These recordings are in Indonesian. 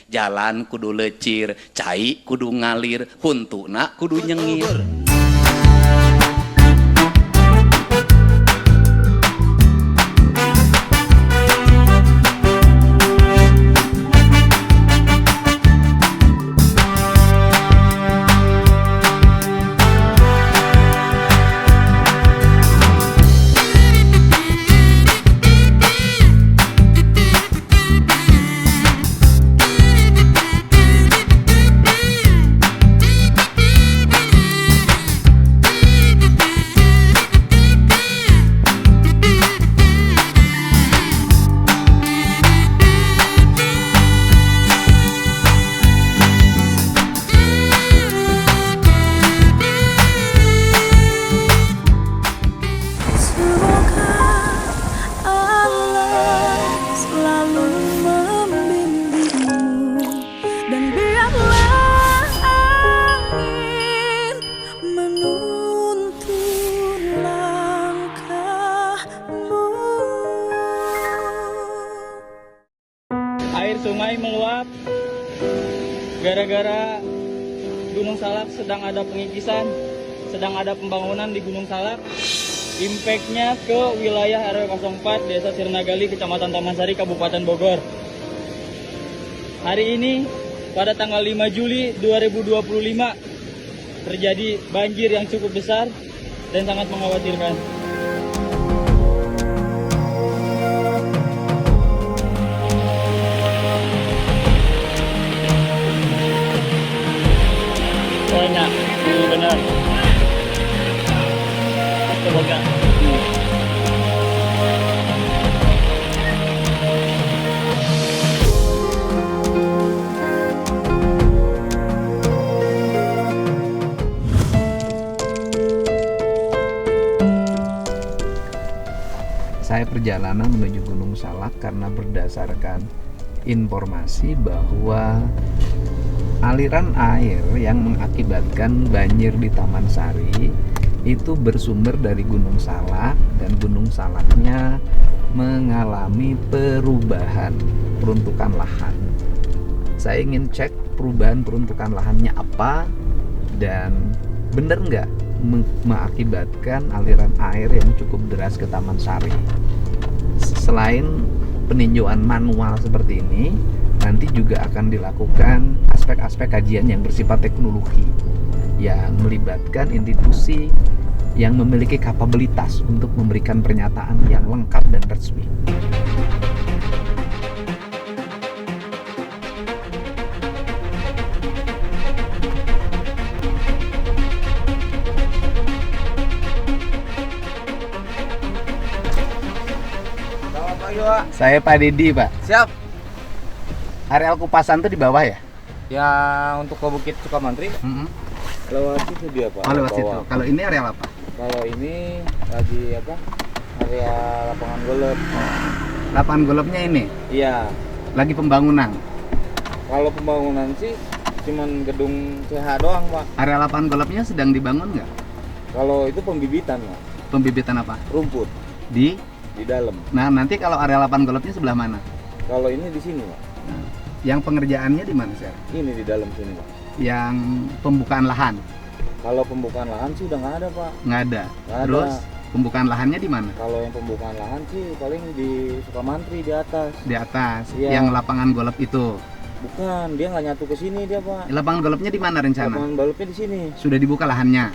Jalan kudu lecir, cai kudu ngalir, huntuna kudu nyengir. Air sungai meluap gara-gara Gunung Salak sedang ada pengikisan, sedang ada pembangunan di Gunung Salak. Impactnya ke wilayah RW 04 Desa Sirnagali, Kecamatan Taman Sari, Kabupaten Bogor. Hari ini pada tanggal 5 Juli 2025 terjadi banjir yang cukup besar dan sangat mengkhawatirkan. Banyak, ini benar. Semoga. Saya perjalanan menuju Gunung Salak karena berdasarkan informasi bahwa aliran air yang mengakibatkan banjir di Taman Sari itu bersumber dari Gunung Salak, dan Gunung Salaknya mengalami perubahan peruntukan lahan. Saya ingin cek perubahan peruntukan lahannya apa dan benar nggak mengakibatkan aliran air yang cukup deras ke Taman Sari. Selain peninjauan manual seperti ini, nanti juga akan dilakukan aspek-aspek kajian yang bersifat teknologi yang melibatkan institusi yang memiliki kapabilitas untuk memberikan pernyataan yang lengkap dan resmi. Selamat pagi, Pak. Saya Pak Didi, Pak. Siap. Areal Kupasan itu di bawah ya? Ya, untuk ke Bukit Sukamantri lewat situ dia, Pak. Oh, lewat situ. Bawah. Kalau ini areal apa? Kalau ini lagi apa? Area lapangan golf. Lapangan golfnya ini Iya. lagi pembangunan. Kalau pembangunan sih cuman gedung CH doang, Pak. Area lapangan golfnya sedang dibangun nggak? Kalau itu pembibitan, Pak. Pembibitan apa? Rumput Di? di dalam. Nah, nanti kalau area lapangan golfnya sebelah mana? Kalau ini di sini, Pak. Nah, yang pengerjaannya di mana, Sir? Ini di dalam sini, Pak. Yang pembukaan lahan Kalau pembukaan lahan sih udah nggak ada, Pak. nggak ada. Nggak ada. Terus pembukaan lahannya di mana? Kalau yang pembukaan lahan sih paling di Sukamantri di atas. Di atas. Iya. Yang lapangan golf itu. Bukan, dia nggak nyatu ke sini dia, Pak. Lapangan golfnya di mana rencana? Lapangan balapnya di sini. Sudah dibuka lahannya.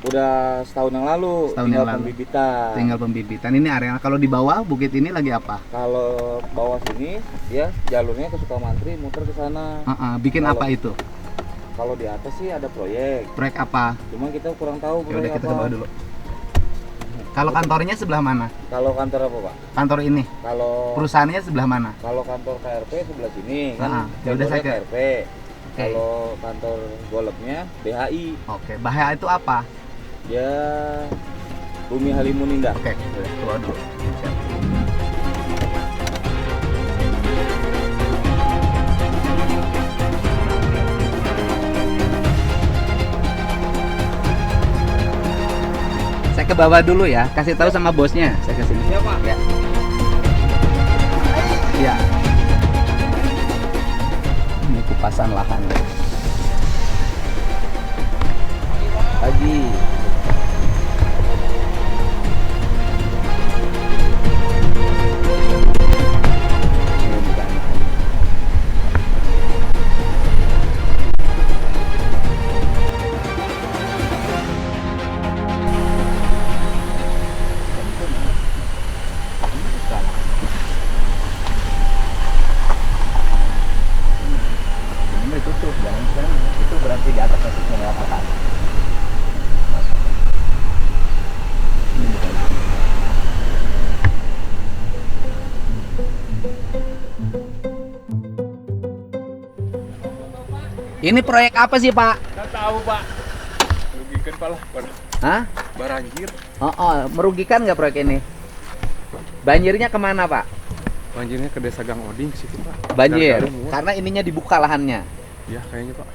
Udah setahun yang lalu. Setahun tinggal yang lalu. pembibitan. Tinggal pembibitan. Ini area kalau di bawah bukit ini lagi apa? Kalau bawah sini, ya jalurnya ke Sukamantri, muter ke sana. Bikin Kalau- apa itu? Kalau di atas sih ada proyek. Proyek apa? Cuma kita kurang tahu Ya udah proyek kita apa. ke bawah dulu. Kalau kantornya sebelah mana? Kalau kantor apa, Pak? Kantor ini. Kalau Perusahaannya sebelah mana? kalau kantor KRP sebelah sini kan. Ya udah saya kantornya ke- KRP. Kalau kantor golfnya BHI. Oke, bahaya itu apa? Dia Bumi Halimun Indah. Oke, ke bawah dulu. Siap. Saya ke bawah dulu ya, kasih tahu sama bosnya. Saya ke sini. Siapa? Ya. Ya. pelepasan lahan. Pagi. Ini ditutup, jangan sekarang. Itu berarti di atas masih mengatakan. Ini proyek apa sih, Pak? Nggak tahu, Pak. Merugikan Pak lah. Hah? Banjir. Merugikan nggak proyek ini? Banjirnya kemana, Pak? Banjirnya ke desa Gang Oding situ, Pak. Banjir, Dari muat. karena ininya dibuka lahannya. Ya, kayaknya, Pak.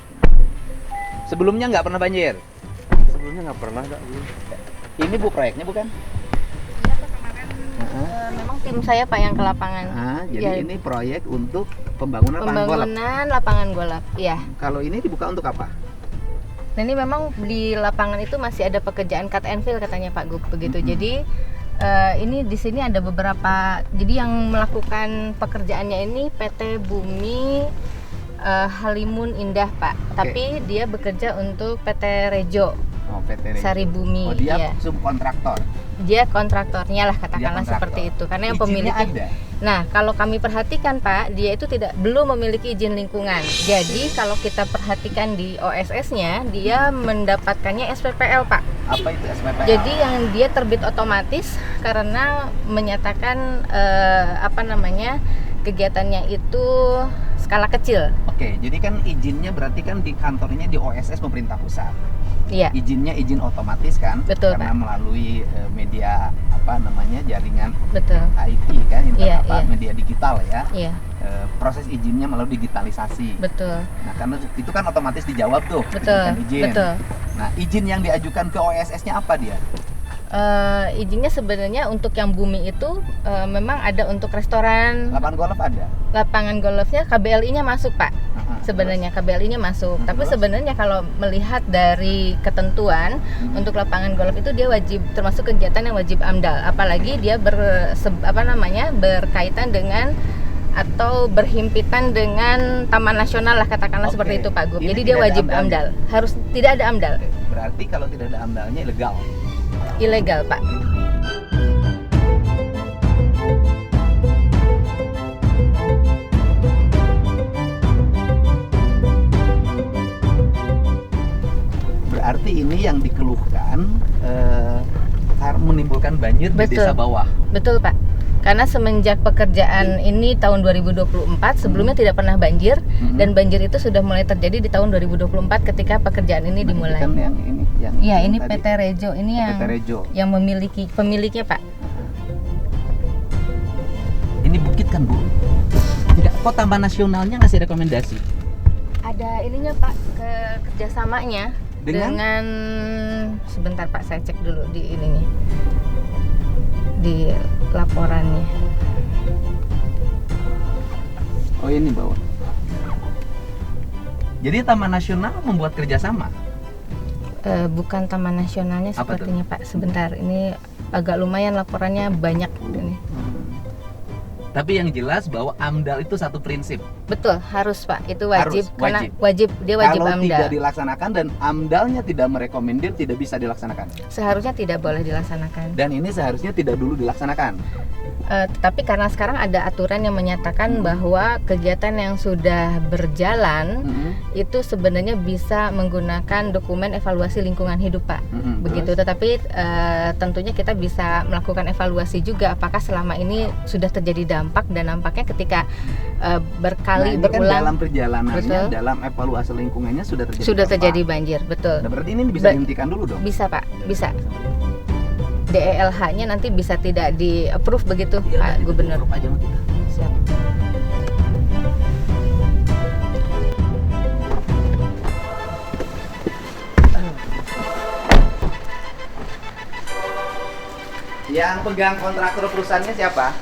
Sebelumnya nggak pernah banjir? Sebelumnya nggak pernah, Kak. Ini Bu proyeknya bukan? Memang tim saya Pak yang ke lapangan. Jadi Ya. ini proyek untuk pembangunan lapangan golf. Pembangunan lapangan golf. Iya. Kalau ini dibuka untuk apa? Nah, ini memang di lapangan itu masih ada pekerjaan cut and fill katanya Pak Gub begitu. Jadi ini di sini ada beberapa. Jadi yang melakukan pekerjaannya ini PT Bumi Halimun Indah Pak. Tapi dia bekerja untuk PT Rejo Oh, PT Rejo. Sari Bumi. Oh, dia Iya. subkontraktor. Dia kontraktornya lah Dia katakanlah kontraktor. seperti itu. Karena yang Izinnya pemiliknya ada. Nah, kalau kami perhatikan Pak, dia itu belum memiliki izin lingkungan. Jadi kalau kita perhatikan di OSS-nya, dia mendapatkannya SPPL Pak. Apa itu SPPL? Jadi yang dia terbit otomatis karena menyatakan kegiatannya itu skala kecil. Oke, jadi kan izinnya berarti kan di kantornya di OSS pemerintah pusat. Iya. Izinnya izin otomatis kan? Betul, Karena Pak. melalui media jaringan Betul. IT kan, Iya, iya. media digital ya. Iya, Proses izinnya melalui digitalisasi. betul. Nah, karena itu kan otomatis dijawab tuh. Betul. izinkan izin. Betul. Nah, izin yang diajukan ke OSS-nya apa dia? Izinnya sebenarnya untuk yang Bumi itu memang ada untuk restoran, Lapangan golf ada. lapangan golfnya KBLI-nya masuk Pak. Sebenarnya KBLI-nya masuk. Tapi Terus? sebenarnya kalau melihat dari ketentuan untuk lapangan golf itu dia wajib termasuk kegiatan yang wajib AMDAL. Apalagi dia berkaitan dengan atau berhimpitan dengan taman nasional lah katakanlah Oke. seperti itu Pak Gub. Ini Jadi tidak dia ada wajib AMDAL. AMDAL. Harus tidak ada AMDAL. Berarti kalau tidak ada AMDAL-nya ilegal. Ilegal Pak. Berarti ini yang dikeluhkan menimbulkan banjir di Betul. desa bawah. Betul Pak. Karena semenjak pekerjaan ini tahun 2024 sebelumnya tidak pernah banjir dan banjir itu sudah mulai terjadi di tahun 2024 ketika pekerjaan ini Nah, dimulai. Kan yang ini, yang Iya, ini tadi. PT Rejo ini PT Rejo. yang memiliki pemiliknya Pak. Ini bukit kan Bu? Enggak, kok Taman Nasionalnya ngasih rekomendasi? Ada ininya Pak ke kerjasamanya Dengan? dengan sebentar Pak saya cek dulu di ininya di laporannya. Oh ini bawah. Jadi Taman Nasional membuat kerjasama. Bukan Taman Nasionalnya Apa tuh? sepertinya Pak. Sebentar, ini agak lumayan laporannya banyak ini. Tapi yang jelas bahwa AMDAL itu satu prinsip. Betul, harus Pak. Itu wajib Harus, karena wajib. dia wajib Kalau AMDAL. tidak dilaksanakan dan AMDAL-nya tidak merekomendir, tidak bisa dilaksanakan. Seharusnya tidak boleh dilaksanakan. Dan ini seharusnya tidak dulu dilaksanakan. Tetapi karena sekarang ada aturan yang menyatakan bahwa kegiatan yang sudah berjalan itu sebenarnya bisa menggunakan dokumen evaluasi lingkungan hidup Pak. Begitu. Tetapi tentunya kita bisa melakukan evaluasi juga apakah selama ini sudah terjadi dampak, dan nampaknya ketika berkali Nah, ini kan berulang dalam perjalanannya, Betul. dalam evaluasi lingkungannya sudah terjadi. sudah dampak. terjadi banjir. Betul. Nah, berarti ini bisa Ba- dihentikan dulu dong. Bisa Pak, bisa. DELH-nya nanti bisa tidak di-approve begitu Iya, Pak udah, Gubernur. ditutup aja sama kita. Siap. Yang pegang kontraktor perusahaannya siapa?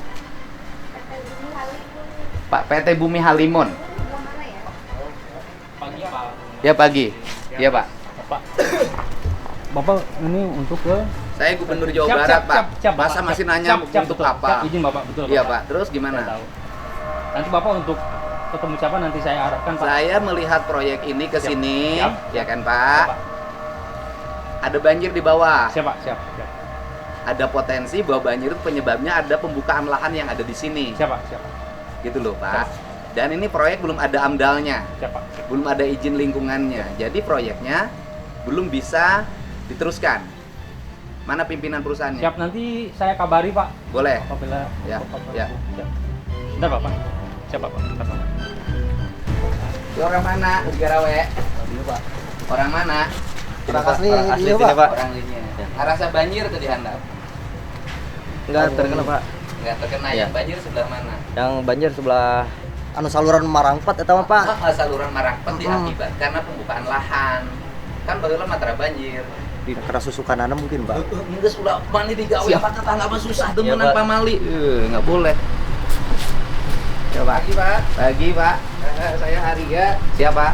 Pak PT Bumi Halimun. Ya pagi. Iya Pak. Bapak ini untuk ke Saya Gubernur Jawa Barat Pak. Masa masih nanya untuk betul. apa? Izin Bapak, betul. Iya Bapak. Pak. Terus Saya gimana? tahu. Nanti Bapak untuk ketemu siapa nanti saya arahkan Pak. Saya melihat proyek ini ke sini, Siap. ya kan Pak? Ada banjir di bawah. Siap Pak, siap. Ada potensi bahwa banjir itu penyebabnya ada pembukaan lahan yang ada di sini. Siap Pak, siap. Gitu loh Pak. Dan ini proyek belum ada amdalnya, Siap Pak. belum ada izin lingkungannya. Jadi proyeknya belum bisa diteruskan. Mana pimpinan perusahaannya? Siap, nanti saya kabari Pak. Boleh. Apabila Ya, Bapak ya. Siap. Bentar Bapak. Siap Bapak. Bentar, Pak. Itu orang mana? Negarawe. Dulu Pak. Orang mana? Orang asli Orang asli iya, sini, Pak. Orang aslinya. Ngerasa banjir ke di handap? Enggak terkena Pak. Nggak terkena ya. Banjir sebelah mana? Yang banjir sebelah anu saluran Marangpat eta mah Pak. Saluran Marangpet diakibat karena pembukaan lahan. Kan bageula matra banjir. Di kena susukanana mungkin Pak. Enggak sudah mani digawe Siap. apa tetangga mah susah Iya, demenan Pak. pamali. Nggak boleh. Ya, Pagi Pak. Pagi Pak. Saya Arya. Siapa?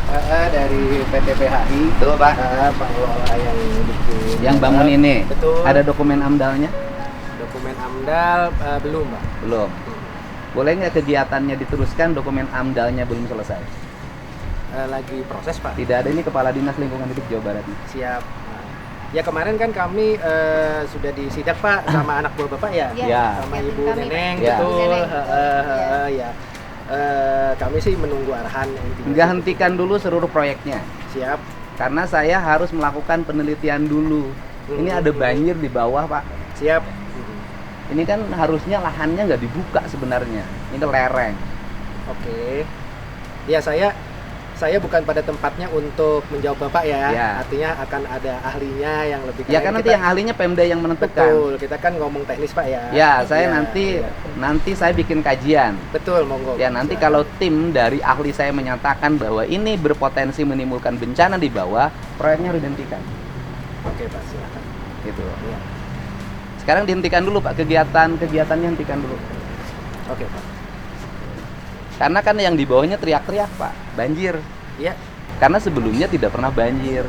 Dari PT PHI. Betul Pak. Pak yang bikin. Yang bangun ini. Betul. Ada dokumen amdalnya? Dokumen AMDAL belum Pak. Belum. Boleh nggak kegiatannya diteruskan, dokumen amdalnya belum selesai? Lagi proses Pak. Tidak ada, ini Kepala Dinas Lingkungan Hidup Jawa Barat. Siap. Nah, ya kemarin kan kami sudah disidak Pak sama anak buah Bapak ya, Ya. sama Ya, Ibu kami, Neneng, Pak. Ya. betul. Ibu Neneng. Ya. Kami sih menunggu arahan intinya. Nggak hentikan dulu seluruh proyeknya. Siap. Karena saya harus melakukan penelitian dulu. Ini ada banjir di bawah Pak. Siap. Ini kan harusnya lahannya nggak dibuka sebenarnya. Ini lereng. Oke. Ya saya bukan pada tempatnya untuk menjawab Bapak ya. Ya. Artinya akan ada ahlinya yang lebih Ya kan nanti yang ahlinya Pemda yang menentukan. betul. Kita kan ngomong teknis Pak ya. Ya, saya Ya, nanti ya. nanti saya bikin kajian. Betul, monggo. Ya nanti kalau tim dari ahli saya menyatakan bahwa ini berpotensi menimbulkan bencana di bawah, proyeknya harus dihentikan. Oke Pak, silakan. Gitu. Ya. Sekarang dihentikan dulu Pak, kegiatannya hentikan dulu. Oke Pak. Karena kan yang di bawahnya teriak-teriak Pak, banjir. Iya. Karena sebelumnya tidak pernah banjir.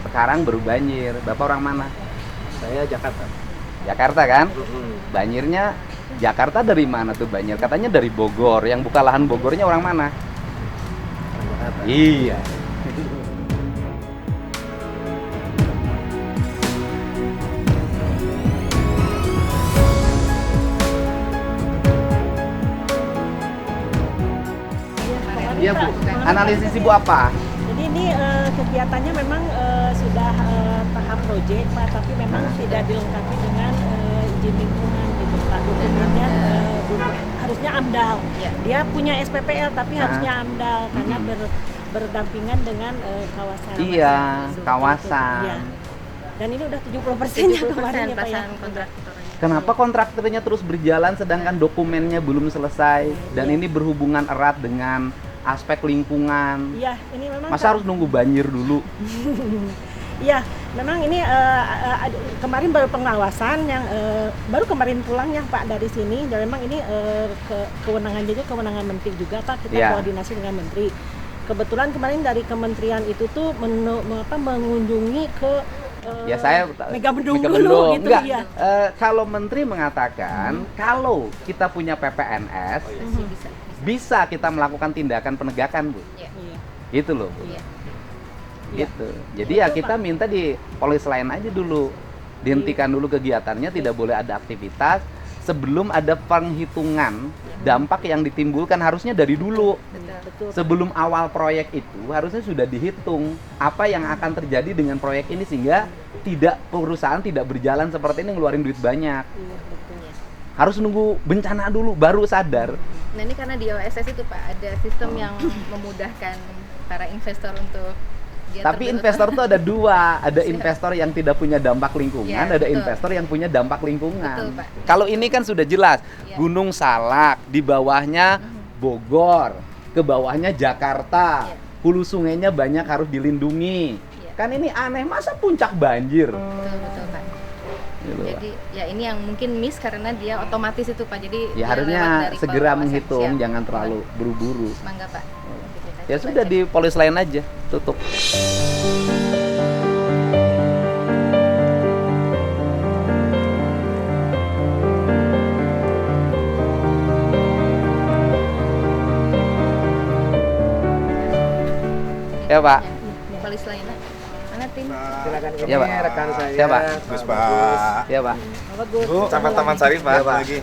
Sekarang baru banjir. Bapak orang mana? Saya Jakarta. Jakarta kan? Banjirnya Jakarta dari mana tuh banjir? Katanya dari Bogor. Yang buka lahan Bogornya orang mana? Orang Jakarta. Iya. Iya Bu. Analisis Ibu apa? Jadi ini kegiatannya memang sudah tahap proyek Pak, tapi memang tidak dilengkapi dengan izin lingkungan gitu Pak. Dokumennya harusnya AMDAL. Ya. Dia punya SPPL tapi harusnya AMDAL karena berdampingan dengan kawasan. Iya, Gitu. kawasan. Iya. Dan ini udah 70%-nya kemarin ya Pak ya. pasangan kontraktor. Kenapa kontraktornya terus berjalan sedangkan dokumennya belum selesai dan Iya. ini berhubungan erat dengan aspek lingkungan? Iya, ini memang Masa harus nunggu banjir dulu? Iya, memang ini kemarin baru pengawasan yang baru kemarin pulang ya Pak dari sini, dan memang ini kewenangan juga, kewenangan menteri juga Pak, kita Ya. koordinasi dengan menteri. Kebetulan kemarin dari kementerian itu tuh mengunjungi ke Ya saya Megamendung Megamendung. dulu gitu Enggak, ya. kalau menteri mengatakan kalau kita punya PPNS bisa kita melakukan tindakan penegakan Bu. Iya. Iya. Gitu loh Bu. Iya. Gitu. Jadi ya kita minta di polis lain aja dulu. Dihentikan dulu kegiatannya, tidak boleh ada aktivitas sebelum ada penghitungan dampak yang ditimbulkan, harusnya dari dulu. Betul. Sebelum awal proyek itu harusnya sudah dihitung apa yang akan terjadi dengan proyek ini sehingga perusahaan tidak berjalan seperti ini ngeluarin duit banyak. Iya, betul. Harus nunggu bencana dulu baru sadar. Nah ini karena di OSS itu Pak ada sistem yang memudahkan para investor untuk dia Tapi terbentuk. investor tuh ada dua, ada investor yang tidak punya dampak lingkungan, Ya, ada betul. investor yang punya dampak lingkungan. Betul, Pak. Kalau ini kan sudah jelas, Ya. Gunung Salak, di bawahnya Bogor, ke bawahnya Jakarta, Ya. hulu sungainya banyak harus dilindungi. Ya. Kan ini aneh, masa puncak banjir? Betul Pak. Gitu. Jadi ya ini yang mungkin miss karena dia otomatis itu Pak. Jadi Ya dia harusnya lewat dari segera pengawasan. menghitung, Siap. jangan terlalu buru-buru. Mangga Pak. Ya sudah di polis lain aja, tutup. Ya Pak. Polis lain. Mana tim? Silakan ini Ya, Pak. rekan saya. Siapa? Gus Pak. Ya Pak. Bu, Camat Taman Sari Pak. Ya, Pak. Lagi.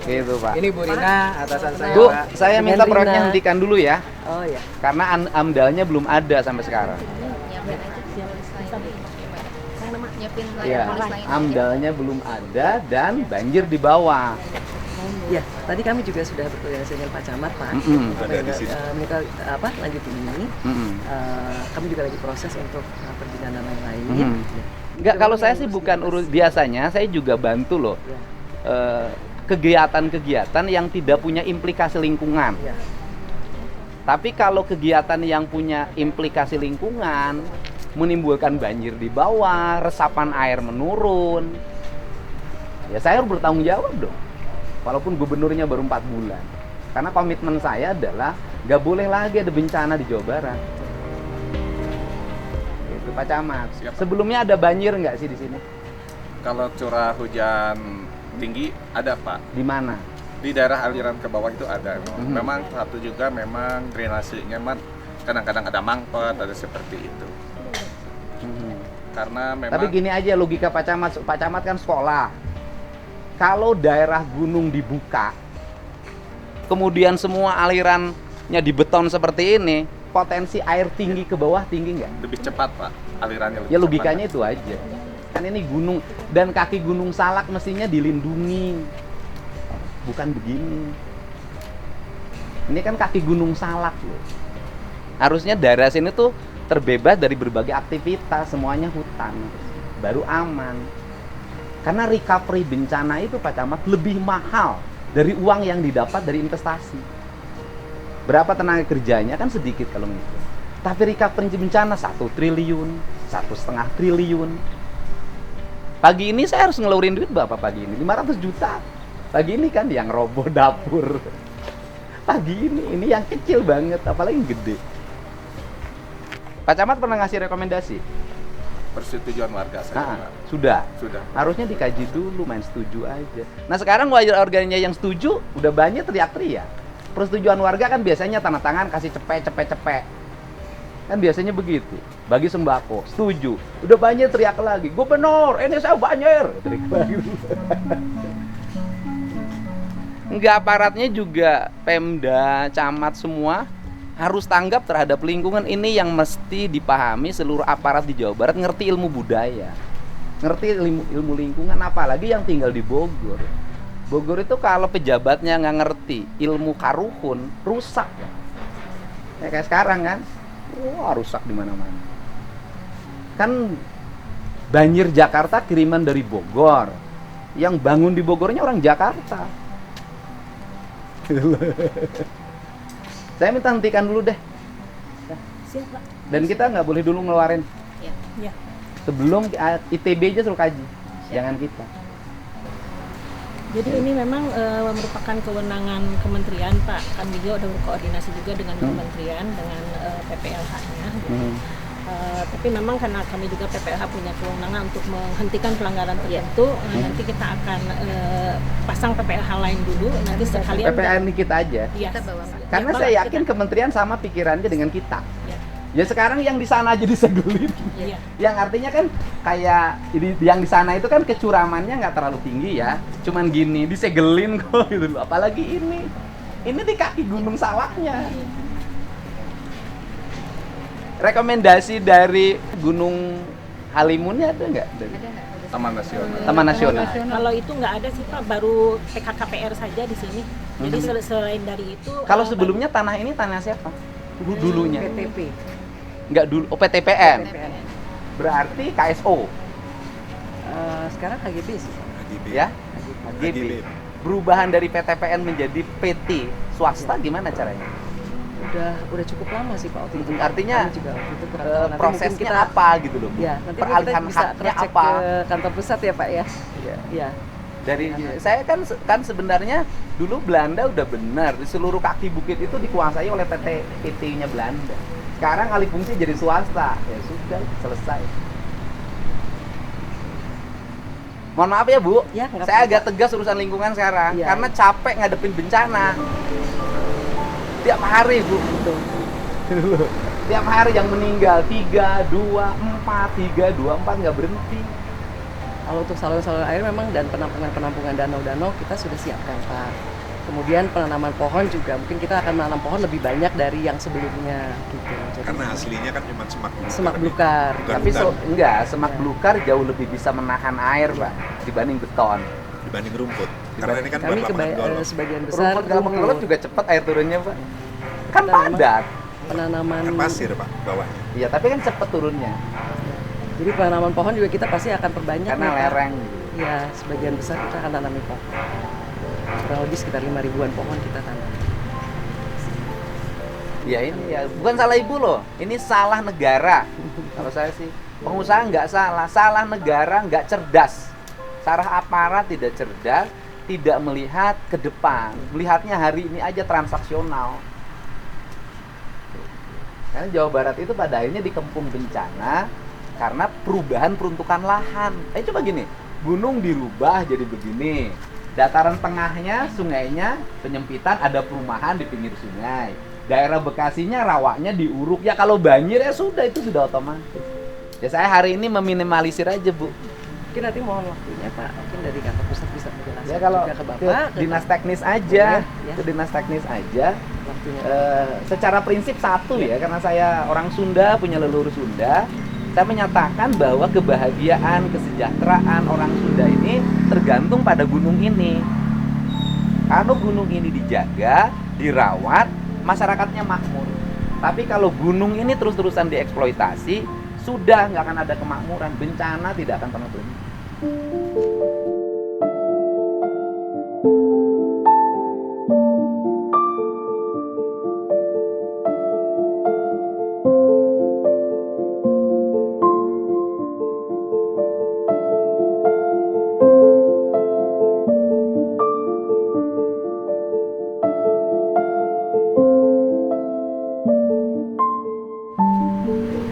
Gitu Pak. Ini Bu Rina, atasan saya, Bu, Pak. saya minta Dengan proyeknya Rina. hentikan dulu ya. Oh ya. Karena amdalnya belum ada sampai sekarang. Nyiapin aja polis lain. Nyiapin Ya, polis lain. amdalnya belum ada dan banjir di bawah. Ya, tadi kami juga sudah berkoordinasi dengan Pak Camat, Pak. Mereka lanjutin ini. Kami juga lagi proses untuk perizinan dan lain-lain. Enggak, kalau saya sih bukan urus, biasanya saya juga bantu loh. Kegiatan-kegiatan yang tidak punya implikasi lingkungan. Ya. Tapi kalau kegiatan yang punya implikasi lingkungan, menimbulkan banjir di bawah, resapan air menurun, ya saya harus bertanggung jawab dong. Walaupun gubernurnya baru 4 bulan. Karena komitmen saya adalah nggak boleh lagi ada bencana di Jawa Barat. Itu Pak Camat. Siap, Pak. Sebelumnya ada banjir nggak sih di sini? Kalau curah hujan tinggi ada Pak. Di mana? Di daerah aliran ke bawah itu ada. Memang satu juga memang drainasenya kadang-kadang ada mangkot, ada seperti itu. Karena memang. Tapi gini aja logika Pak Camat kan sekolah. Kalau daerah gunung dibuka, kemudian semua alirannya dibeton seperti ini, potensi air tinggi ke bawah tinggi nggak? Lebih cepat Pak, alirannya lebih Ya cepat. logikanya itu aja. Kan ini gunung, dan kaki Gunung Salak mestinya dilindungi. Bukan begini. Ini kan kaki Gunung Salak loh. Harusnya daerah sini tuh terbebas dari berbagai aktivitas, semuanya hutan. Baru aman. Karena recovery bencana itu Pak Camat lebih mahal dari uang yang didapat dari investasi. Berapa tenaga kerjanya kan sedikit kalau gitu. Tapi recovery bencana 1 triliun, 1,5 triliun. Pagi ini saya harus ngeluarin duit berapa pagi ini? 500 juta. Pagi ini kan yang roboh dapur. Pagi ini yang kecil banget, apalagi yang gede. Pak Camat pernah ngasih rekomendasi? Persetujuan warga saya. Pak. Sudah. Sudah. Harusnya dikaji dulu, main setuju aja. Nah sekarang warganya yang setuju udah banyak teriak-teriak. Persetujuan warga kan biasanya tanda tangan kasih cepet. Kan biasanya begitu. Bagi sembako, setuju. Udah banyak teriak lagi. Gubernur, ini saya banjir. Teriak lagi. Enggak, aparatnya juga Pemda, camat semua harus tanggap terhadap lingkungan. Ini yang mesti dipahami seluruh aparat di Jawa Barat, ngerti ilmu budaya, ngerti ilmu lingkungan, apalagi yang tinggal di Bogor. Bogor itu kalau pejabatnya nggak ngerti ilmu karuhun, rusak ya kayak sekarang kan. Wah, rusak di mana-mana. Kan banjir Jakarta kiriman dari Bogor. Yang bangun di Bogornya orang Jakarta. Saya minta hentikan dulu deh. Siap, Pak. Dan kita nggak boleh dulu ngeluarin. Ya. Sebelum ITB aja suruh kaji. Jangan kita. Jadi ini memang merupakan kewenangan kementerian, Pak. Kami juga udah berkoordinasi juga dengan kementerian, dengan PPLH-nya. Tapi memang karena kami juga PPLH punya kewenangan untuk menghentikan pelanggaran tertentu, nanti kita akan pasang PPLH lain dulu, nanti sekalian PPLH ini kita aja. Iya. Karena saya yakin kementerian sama pikirannya dengan kita. Ya sekarang yang di sana aja disegelin. Iya. Yang artinya kan kayak yang di sana itu kan kecuramannya nggak terlalu tinggi ya, cuman gini disegelin kok gitu. Apalagi ini di kaki Gunung Salaknya. Rekomendasi dari Gunung Halimunnya ada nggak? Taman Nasional. Taman Nasional. Kalau itu nggak ada sih Pak, baru PKKPR saja di sini. Jadi selain dari itu. Kalau sebelumnya tanah ini tanah siapa? Dulunya. PTP. Nggak dulu, PTPN. Berarti KSO. Sekarang HGB sih. Ya? HGB. Perubahan dari PTPN menjadi PT swasta gimana caranya? Udah cukup lama sih Pak waktu itu. Artinya kami juga waktu itu kurang tahu. Nanti prosesnya mungkin kita, apa gitu loh? Ya, nanti peralihan kita bisa haknya cross-check apa? ke kantor pusat ya Pak ya. Iya. Ya. Dari saya kan sebenarnya dulu Belanda udah benar, di seluruh kaki bukit itu dikuasai oleh PT-nya Belanda. Sekarang alih fungsi jadi swasta, ya sudah selesai. Mohon maaf ya Bu, Ya, saya agak tegas urusan lingkungan sekarang karena capek ngadepin bencana. Tiap hari Bu, tiap hari yang meninggal 3, 2, 4, 3, 2, 4 nggak berhenti. Kalau untuk saluran-saluran air memang dan penampungan danau-danau kita sudah siapkan Pak. Kemudian penanaman pohon juga mungkin kita akan menanam pohon lebih banyak dari yang sebelumnya gitu. Jadi, Karena aslinya kan cuma semak belukar. Tapi semak belukar jauh lebih bisa menahan air Pak dibanding beton. dibanding rumput. Karena ini kan Kami lapangan golf. sebagian besar Rumput gampang golf juga cepat air turunnya Pak. Kan Kita memang padat. penanaman Kan pasir Pak bawahnya. Iya tapi kan cepat turunnya. Jadi penanaman pohon juga kita pasti akan perbanyak Karena nih, Pak. lereng. Iya, sebagian besar kita akan tanamin pohon. Kurang lebih sekitar 5.000-an pohon kita tanam. Ya ini ya bukan salah ibu loh, ini salah negara. Kalau saya sih pengusaha nggak salah negara nggak cerdas. Salah aparat tidak cerdas, tidak melihat ke depan, melihatnya hari ini aja transaksional. Karena Jawa Barat itu pada akhirnya dikepung bencana karena perubahan peruntukan lahan. Coba gini, gunung dirubah jadi begini, dataran tengahnya, sungainya penyempitan, ada perumahan di pinggir sungai. Daerah Bekasinya rawaknya diuruk. Ya kalau banjir ya sudah, itu sudah otomatis. Ya saya hari ini meminimalisir aja Bu. Mungkin nanti mohon waktunya Pak, mungkin dari kantor pusat bisa menjelaskan Ya kalau juga ke Bapak. ke dinas teknis aja, Ya. ke dinas teknis aja. Waktunya. Secara prinsip satu ya, karena saya orang Sunda, punya leluhur Sunda. Saya menyatakan bahwa kebahagiaan, kesejahteraan orang Sunda ini tergantung pada gunung ini. Kalau gunung ini dijaga, dirawat, masyarakatnya makmur. Tapi kalau gunung ini terus-terusan dieksploitasi, sudah nggak akan ada kemakmuran, bencana tidak akan pernah berhenti.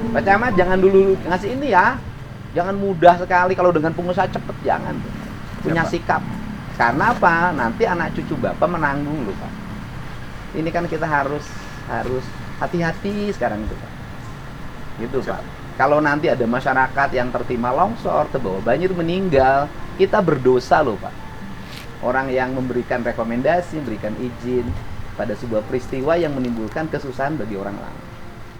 Pak Camat jangan dulu ngasih ini ya, jangan mudah sekali kalau dengan pengusaha cepet, jangan. Punya sikap. Karena apa? Nanti anak cucu Bapak menanggung loh Pak. Ini kan kita harus hati-hati sekarang itu Pak. Gitu Pak. Kalau nanti ada masyarakat yang tertimpa longsor, terbawa banjir, meninggal, kita berdosa loh Pak. Orang yang memberikan rekomendasi, memberikan izin pada sebuah peristiwa yang menimbulkan kesusahan bagi orang lain.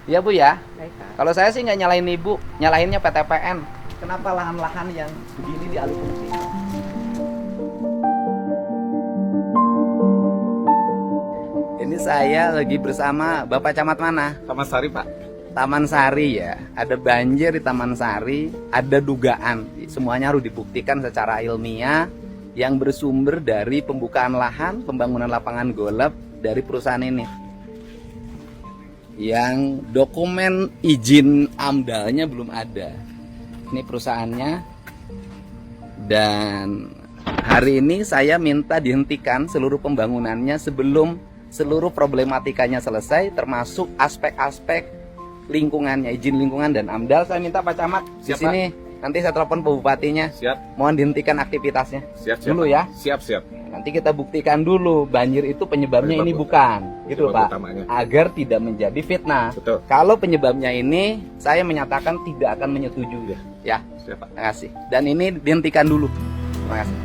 Ya Bu ya. Baik, Pak. Kalau saya sih nggak nyalain Ibu, nyalainnya PTPN. Kenapa lahan-lahan yang begini dialih fungsi? Ini saya lagi bersama Bapak Camat mana? Taman Sari Pak. Taman Sari ya. Ada banjir di Taman Sari, ada dugaan. Semuanya harus dibuktikan secara ilmiah yang bersumber dari pembukaan lahan, pembangunan lapangan golf dari perusahaan ini. Yang dokumen izin AMDAL-nya belum ada. Ini perusahaannya. Dan hari ini saya minta dihentikan seluruh pembangunannya sebelum seluruh problematikanya selesai, termasuk aspek-aspek lingkungannya, izin lingkungan dan AMDAL. Saya minta Pak Camat di Siap, sini. Nanti saya telepon Pak Bupatinya. Siap. Mohon dihentikan aktivitasnya. Siap dulu ya. Siap. Nanti kita buktikan dulu banjir itu penyebabnya ini bukan, gitu Pak. Utamanya. Agar tidak menjadi fitnah. Betul. Kalau penyebabnya ini, saya menyatakan tidak akan menyetujui. Ya. Siap Pak. Terima kasih. Dan ini dihentikan dulu. Terima kasih.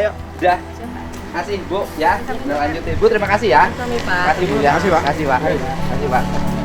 Ayo, udah. Terima kasih Bu ya. Udah lanjut Bu, terima kasih ya. Kami Pak. Terima kasih Bu ya. Terima kasih Pak. Terima kasih Pak.